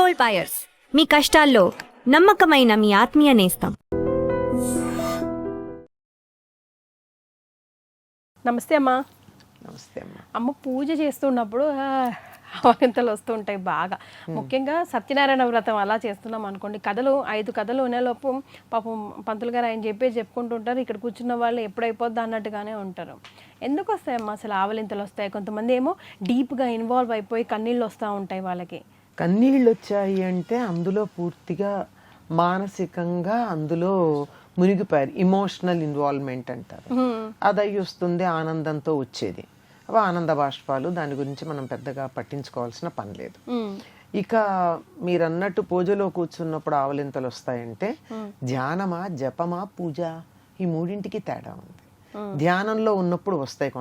Gold buyers, మీ కష్టాల్లో నమ్మకమైన మీ ఆత్మీయ నేస్తం. నమస్తే అమ్మా. నమస్తే అమ్మ. అమ్మ పూజ చేస్తున్నప్పుడు ఆవలింతలు వస్తూ ఉంటాయి బాగా. ముఖ్యంగా సత్యనారాయణ వ్రతం అలా చేస్తున్నాం అనుకోండి, 5 కథలు వినేలోపు పాపం పంతులు గారు ఆయన చెప్పుకుంటుంటారు, ఇక్కడ కూర్చున్న వాళ్ళు ఎప్పుడైపోద్ది అన్నట్టుగానే ఉంటారు. ఎందుకు వస్తాయమ్మా అసలు ఆవలింతలు వస్తాయి? కొంతమంది ఏమో డీప్గా ఇన్వాల్వ్ అయిపోయి కన్నీళ్ళు వస్తూ ఉంటాయి వాళ్ళకి. కన్నీళ్ళు వచ్చాయి అంటే అందులో పూర్తిగా మానసికంగా అందులో మునిగిపోయారు. ఇమోషనల్ ఇన్వాల్వ్మెంట్ అంటారు. అది అయ్యి వస్తుంది ఆనందంతో వచ్చేది. అవి ఆనంద బాష్పాలు, దాని గురించి మనం పెద్దగా పట్టించుకోవాల్సిన పని లేదు. ఇక మీరన్నట్టు పూజలో కూర్చున్నప్పుడు ఆవలింతలు వస్తాయంటే ధ్యానమా, జపమా, పూజ, ఈ మూడింటికి తేడా ఉంది. ధ్యానంలో ఉన్నప్పుడు వస్తాయి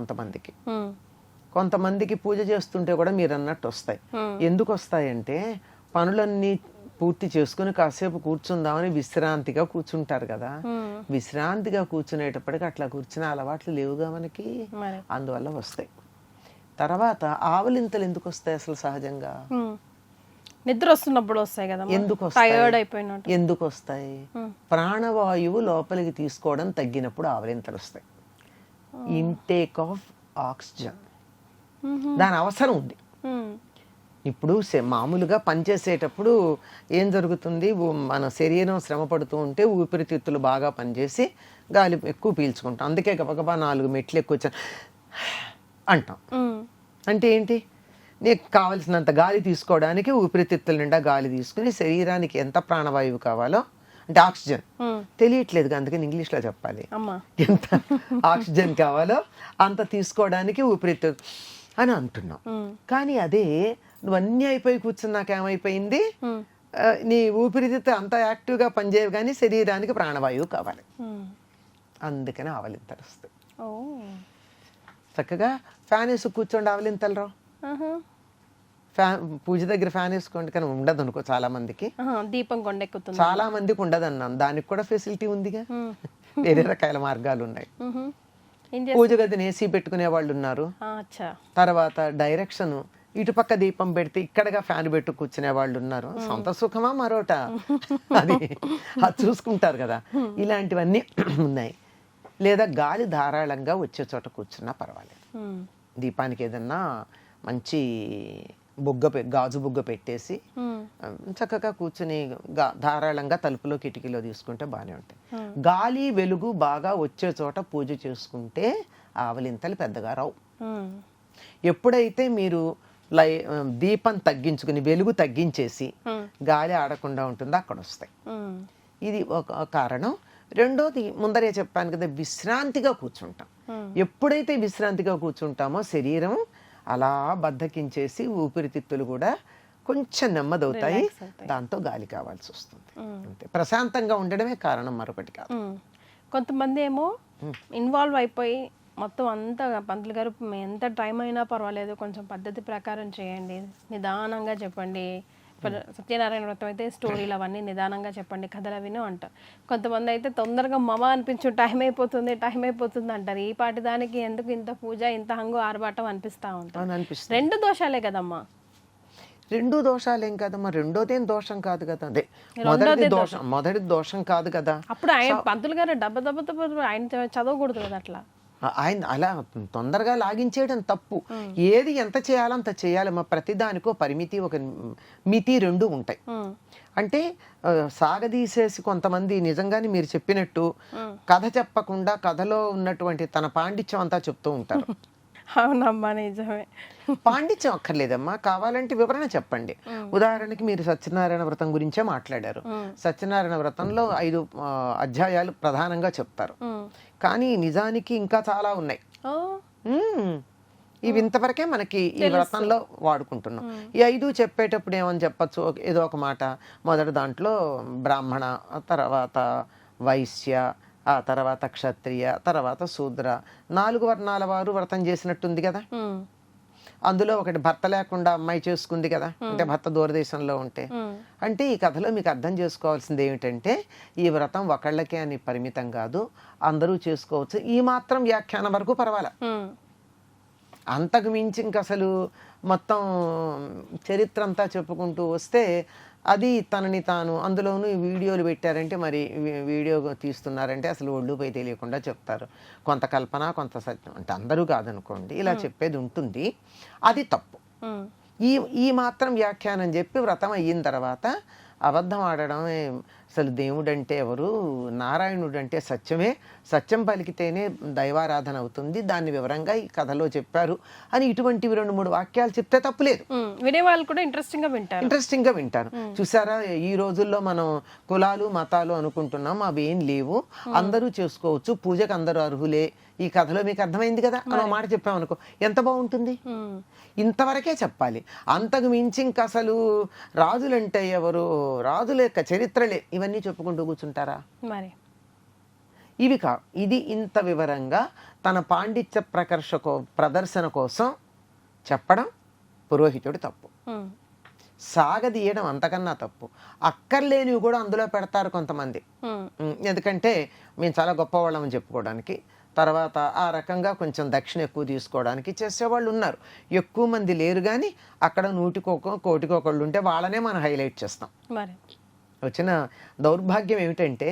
కొంతమందికి పూజ చేస్తుంటే కూడా మీరు అన్నట్టు వస్తాయి. ఎందుకు వస్తాయంటే పనులన్నీ పూర్తి చేసుకుని కాసేపు కూర్చుందామని విశ్రాంతిగా కూర్చుంటారు కదా. విశ్రాంతిగా కూర్చునేటప్పటికి అట్లా కూర్చునే అలవాట్లు లేవుగా మనకి, అందువల్ల వస్తాయి. తర్వాత ఆవలింతలు ఎందుకు వస్తాయి అసలు సహజంగా? నిద్ర వస్తున్నప్పుడు వస్తాయి కదా. ఎందుకు వస్తాయి? ప్రాణవాయువు లోపలికి తీసుకోవడం తగ్గినప్పుడు ఆవలింతలు వస్తాయి. ఇంటేక్ ఆఫ్ ఆక్సిజన్, దాని అవసరం ఉంది. ఇప్పుడు మామూలుగా పనిచేసేటప్పుడు ఏం జరుగుతుంది, మన శరీరం శ్రమ పడుతూ ఉంటే ఊపిరితిత్తులు బాగా పనిచేసి గాలి ఎక్కువ పీల్చుకుంటాం. అందుకే గబగబా 4 మెట్లు ఎక్కువ అంటాం. అంటే ఏంటి, నీకు కావలసినంత గాలి తీసుకోవడానికి ఊపిరితిత్తుల నిండా గాలి తీసుకుని శరీరానికి ఎంత ప్రాణవాయువు కావాలో, అంటే ఆక్సిజన్ తెలియట్లేదు అందుకని ఇంగ్లీష్లో చెప్పాలి, ఎంత ఆక్సిజన్ కావాలో అంత తీసుకోవడానికి ఊపిరితిత్తులు అని అంటున్నాం. కానీ అదే నువ్వు అన్నీ అయిపోయి కూర్చున్నాక ఏమైపోయింది, నీ ఊపిరితిత్తు అంత యాక్టివ్గా పనిచేయవు కానీ శరీరానికి ప్రాణవాయువు కావాలి. అందుకని ఆవలింతలు వస్తాయి. చక్కగా ఫ్యాన్ వేసి కూర్చోండి, ఆవలింతలు రావు. పూజ దగ్గర ఫ్యాన్ వేసుకోండి, కానీ ఉండదు అనుకో చాలా మందికి. దీపం కొండెక్కుతుంది, చాలా మందికి ఉండదు అన్నాను. దానికి కూడా ఫెసిలిటీ ఉందిగా, వేరే రకాల మార్గాలు ఉన్నాయి. పూజ గదిని ఏసీ పెట్టుకునే వాళ్ళు ఉన్నారు. తర్వాత డైరెక్షన్ ఇటుపక్క దీపం పెడితే ఇక్కడగా ఫ్యాన్ పెట్టు కూర్చునే వాళ్ళు ఉన్నారు. సొంత సుఖమా మరోట, అది చూసుకుంటారు కదా. ఇలాంటివన్నీ ఉన్నాయి. లేదా గాలి ధారాళంగా వచ్చే చోట కూర్చున్నా పర్వాలేదు. దీపానికి ఏదన్నా మంచి గాజు బుగ్గ పెట్టేసి చక్కగా కూర్చుని ధారాళంగా తలుపులో కిటికీలో తీసుకుంటే బాగానే ఉంటాయి. గాలి వెలుగు బాగా వచ్చే చోట పూజ చేసుకుంటే ఆవలింతలు పెద్దగా రావు. ఎప్పుడైతే మీరు దీపం తగ్గించుకుని వెలుగు తగ్గించేసి గాలి ఆడకుండా ఉంటుందో అక్కడ వస్తాయి. ఇది ఒక కారణం. రెండోది ముందరే చెప్పాను కదా, విశ్రాంతిగా కూర్చుంటాం. ఎప్పుడైతే విశ్రాంతిగా కూర్చుంటామో శరీరం అలా బద్దకించేసి ఊపిరితిత్తులు కూడా కొంచెం నెమ్మదవుతాయి. దాంతో గాలి కావాల్సి వస్తుంది. అంతే, ప్రశాంతంగా ఉండడమే కారణం, మరొకటి కాదు. కొంతమంది ఏమో ఇన్వాల్వ్ అయిపోయి మొత్తం అంతా పంతులు గారు ఎంత టైం అయినా పర్వాలేదు, కొంచెం పద్ధతి ప్రకారం చేయండి, నిదానంగా చెప్పండి. సత్యనారాయణ వ్రతం అయితే స్టోరీలు అవన్నీ నిదానంగా చెప్పండి, కథలు అవినో అంటారు. కొంతమంది అయితే తొందరగా అనిపించు టైం అయిపోతుంది అంటారు. ఈ పాటి దానికి ఎందుకు ఇంత పూజ, ఇంత హంగు ఆర్భాటం అనిపిస్తా ఉంటుంది. 2 దోషాలే కదమ్మా. 2 దోషాలేం కదమ్మా. రెండోదేం దోషం కాదు కదా. అదే మొదటి దోషం కాదు కదా. అప్పుడు ఆయన పంతులు గారు ఆయన చదవకూడదు కదా. అట్లా ఆయన అలా తొందరగా లాగించేయడం తప్పు. ఏది ఎంత చేయాలో అంత చేయాలి. మా ప్రతిదానికో పరిమితి, ఒక మితి 2 ఉంటాయి. అంటే సాగదీసేసి కొంతమంది నిజంగానే మీరు చెప్పినట్టు కథ చెప్పకుండా కథలో ఉన్నటువంటి తన పాండిత్యం అంతా చెప్తూ ఉంటారు. అవునమ్మా, నిజమే. పాండిత్యం అక్కర్లేదమ్మా, కావాలంటే వివరణ చెప్పండి. ఉదాహరణకి మీరు సత్యనారాయణ వ్రతం గురించే మాట్లాడారు. సత్యనారాయణ వ్రతంలో 5 అధ్యాయాలు ప్రధానంగా చెప్తారు. కానీ నిజానికి ఇంకా చాలా ఉన్నాయి. ఇవి ఇంతవరకే మనకి ఈ వ్రతంలో వాడుకుంటున్నాం. ఈ 5 చెప్పేటప్పుడు ఏమని చెప్పచ్చు, ఏదో ఒక మాట. మొదటి దాంట్లో బ్రాహ్మణ, తర్వాత వైశ్య, ఆ తర్వాత క్షత్రియ, తర్వాత శూద్ర, 4 వర్ణాల వారు వ్రతం చేసినట్టుంది కదా. అందులో ఒకటి భర్త లేకుండా అమ్మాయి చేసుకుంది కదా, అంటే భర్త దూరదేశంలో ఉంటే. అంటే ఈ కథలో మీకు అర్థం చేసుకోవాల్సింది ఏమిటంటే, ఈ వ్రతం ఒకళ్ళకే అని పరిమితం కాదు, అందరూ చేసుకోవచ్చు. ఈ మాత్రం వ్యాఖ్యానం వరకు పర్వాలే. అంతకు మించి ఇంక అసలు మొత్తం చరిత్ర అంతా చెప్పుకుంటూ వస్తే అది తనని తాను అందులోనూ ఈ వీడియోలు పెట్టారంటే మరి వీడియో తీస్తున్నారంటే అసలు ఒళ్ళుపై తెలియకుండా చెప్తారు. కొంత కల్పన కొంత సత్యం అంటే అందరూ కాదనుకోండి, ఇలా చెప్పేది ఉంటుంది. అది తప్పు. ఈ మాత్రం వ్యాఖ్యానం చెప్పి వ్రతం అయిన తర్వాత అబద్ధం ఆడడం, అసలు దేవుడు అంటే ఎవరు, నారాయణుడు అంటే సత్యమే, సత్యం పలికితేనే దైవారాధన అవుతుంది, దాన్ని వివరంగా ఈ కథలో చెప్పారు అని ఇటువంటివి 2-3 వాక్యాలు చెప్తే తప్పులేదు. వినేవాళ్ళు కూడా ఇంట్రెస్టింగ్ గా వింటారు. చూసారా, ఈ రోజుల్లో మనం కులాలు మతాలు అనుకుంటున్నాం, అవి ఏం లేవు, అందరూ చేసుకోవచ్చు, పూజకు అందరూ అర్హులే, ఈ కథలో మీకు అర్థమైంది కదా అని మాట చెప్పామనుకో ఎంత బాగుంటుంది. ఇంతవరకే చెప్పాలి. అంతకు మించి ఇంక అసలు రాజులంటే ఎవరు, రాజుల యొక్క చరిత్రలే ఇవన్నీ చెప్పుకుంటూ కూర్చుంటారా? మరి ఇవి ఇది ఇంత వివరంగా తన పాండిత్య ప్రదర్శన కోసం చెప్పడం పురోహితుడు తప్పు. సాగదీయడం అంతకన్నా తప్పు. అక్కర్లేనివి కూడా అందులో పెడతారు కొంతమంది. ఎందుకంటే మేము చాలా గొప్పవాళ్ళమని చెప్పుకోవడానికి, తర్వాత ఆ రకంగా కొంచెం దక్షిణ ఎక్కువ తీసుకోవడానికి చేసేవాళ్ళు ఉన్నారు. ఎక్కువ మంది లేరు, కానీ అక్కడ 100-1 ఉంటే వాళ్ళనే మనం హైలైట్ చేస్తాం. వచ్చిన దౌర్భాగ్యం ఏమిటంటే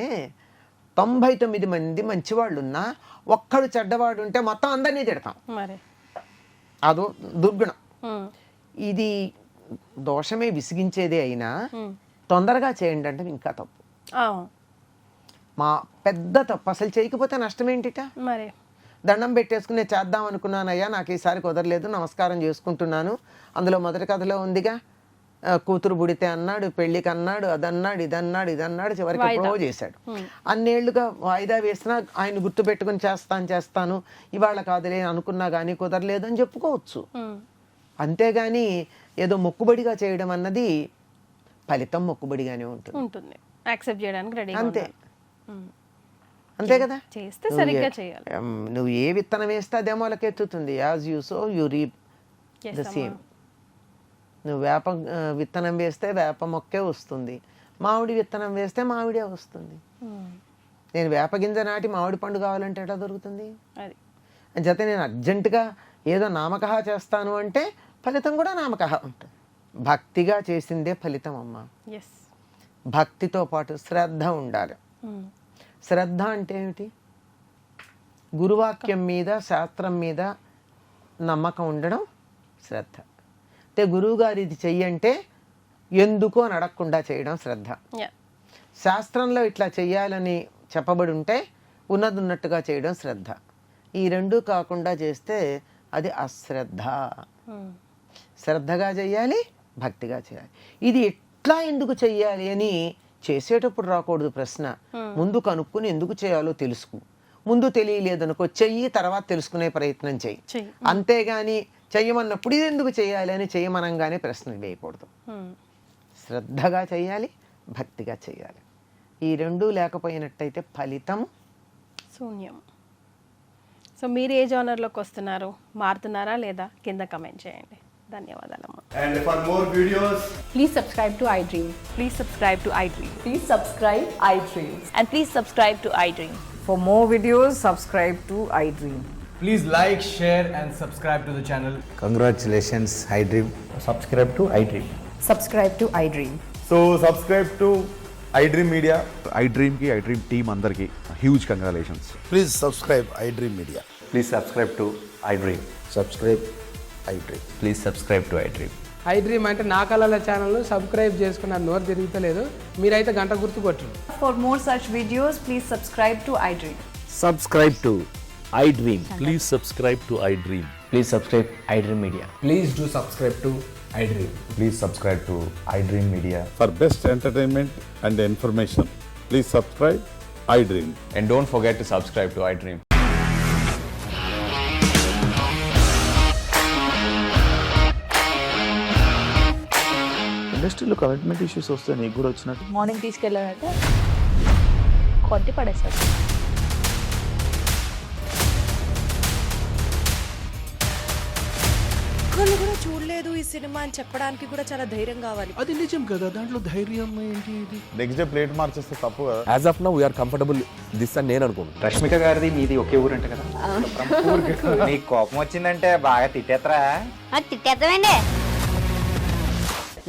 99 మంది మంచివాళ్ళు ఉన్నా ఒక్కడు చెడ్డవాడు ఉంటే మొత్తం అందరినీ తిడతాం. అదో దుర్గుణం. ఇది దోషమే, విసిగించేదే అయినా తొందరగా చేయండి అంటే ఇంకా తప్పు. మా పెద్ద తప్పు. అసలు చేయకపోతే నష్టం ఏంటిట? మరి దండం పెట్టేసుకునే చేద్దాం అనుకున్నానయ్యా, నాకు ఈసారి కుదరలేదు, నమస్కారం చేసుకుంటున్నాను. అందులో మొదటి కథలో ఉందిగా, కూతురు బుడితే అన్నాడు, పెళ్లికి అన్నాడు, అదన్నాడు, ఇదన్నాడు, చివరికి ఎప్పుడో చేశాడు. అన్నేళ్లుగా వాయిదా వేసినా ఆయన గుర్తు పెట్టుకుని చేస్తాను, ఇవాళ కాదులే అనుకున్నా కానీ కుదరలేదు అని చెప్పుకోవచ్చు. అంతేగాని ఏదో మొక్కుబడిగా చేయడం అన్నది ఫలితం మొక్కుబడిగానే ఉంటుంది. యాక్సెప్ట్ చేయడానికి రెడీ. అంతే కదా, చేస్తే సరిగ్గా చేయాలి. నువ్వు ఏ విత్తనం వేస్తే అదే మొలకెత్తుతుంది. As you sow you reap the same. నువ్వు వేప విత్తనం వేస్తే వేప మొక్కే వస్తుంది, మామిడి విత్తనం వేస్తే మామిడే వస్తుంది. నేను వేప గింజ నాటి మామిడి పండు కావాలంటే ఎట్లా దొరుకుతుంది? అది జత నేను అర్జెంటుగా ఏదో నామకహా చేస్తాను అంటే ఫలితం కూడా నామకహా ఉంటుంది. భక్తిగా చేసిందే ఫలితం అమ్మ. భక్తితో పాటు శ్రద్ధ ఉండాలి. శ్రద్ధ అంటే ఏమిటి? గురువాక్యం మీద, శాస్త్రం మీద నమ్మకం ఉండడం శ్రద్ధ. అంటే గురువుగారు ఇది చెయ్యంటే ఎందుకో అని అడగకుండా చేయడం శ్రద్ధ. శాస్త్రంలో ఇట్లా చెయ్యాలని చెప్పబడి ఉంటే ఉన్నట్టుగా చేయడం శ్రద్ధ. ఈ రెండూ కాకుండా చేస్తే అది అశ్రద్ధ. శ్రద్ధగా చెయ్యాలి, భక్తిగా చేయాలి. ఇది ఎట్లా ఎందుకు చెయ్యాలి అని చేసేటప్పుడు రాకూడదు ప్రశ్న. ముందు కనుక్కుని ఎందుకు చేయాలో తెలుసుకో. ముందు తెలియలేదనుకో, చెయ్యి, తర్వాత తెలుసుకునే ప్రయత్నం చెయ్యి. అంతేగాని చెయ్యమన్నప్పుడు ఇది ఎందుకు చేయాలి అని చెయ్యమనంగానే ప్రశ్న వేయకూడదు. శ్రద్ధగా చెయ్యాలి, భక్తిగా చెయ్యాలి. ఈ రెండూ లేకపోయినట్టయితే ఫలితం శూన్యం. సో మీరు ఏ జోనర్లోకి వస్తున్నారు, మారుతున్నారా లేదా కింద కమెంట్ చేయండి. ధన్యవాదాలమ్మా. And for more videos, please subscribe to iDream. Please subscribe to iDream. Please subscribe iDream. And please subscribe to iDream. For more videos, subscribe to iDream. please like, share and subscribe to the channel. Congratulations, iDream. Subscribe to iDream. Subscribe to iDream. So subscribe to iDream Media. iDream ki iDream team andarki huge congratulations. Please subscribe iDream Media. Please subscribe to iDream. Subscribe iDream. Please subscribe to iDream. iDream అంటే నా కళల channel subscribe చేసుకున్నారు, నోరు తిరుగుతలేదు, మీరైతే గంట గుర్తు కొట్టండి. For more such videos, please subscribe to iDream. Subscribe to iDream. Please subscribe to iDream. Please subscribe iDream Media. Please do subscribe to iDream. Please subscribe to iDream Media. For best entertainment and information, please subscribe iDream. And don't forget to subscribe to iDream. ఇండస్ట్రీలో commitment issues వస్తే నీకు కూడా వచ్చినట్టు morning తీసుకెళ్ళాలంటే కొట్టి పడేస్తారు. కళ్ళు కూడా చూడలేదు. చూడలేదు ఈ సినిమా అని చెప్పడానికి కూడా చాలా ధైర్యం కావాలి. అది నిజం కదా, దాంట్లో ధైర్యం ఏంటి? ఇది నెక్స్ట్ డే ప్లేట్ మార్చేస్తే తప్పు కదా. As of now we are comfortable this అని నేను అనుకుంటున్నాను. రష్మిక గారిది మీది ఒకే ఊరంట కదా? నీకు కోపం వచ్చిందంటే బాగా తిట్టేత్తరా? తిట్టేద్దామండి.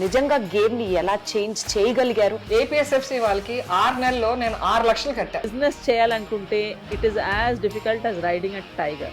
నిజంగా గేమ్ ని ఎలా చేంజ్ చేయగలిగారు? ఏపీఎస్ఎఫ్సి వాళ్ళకి 6 నెలల్లో నేను 6 లక్షలు కట్టా. బిజినెస్ చేయాలనుకుంటే it is as difficult as riding a tiger.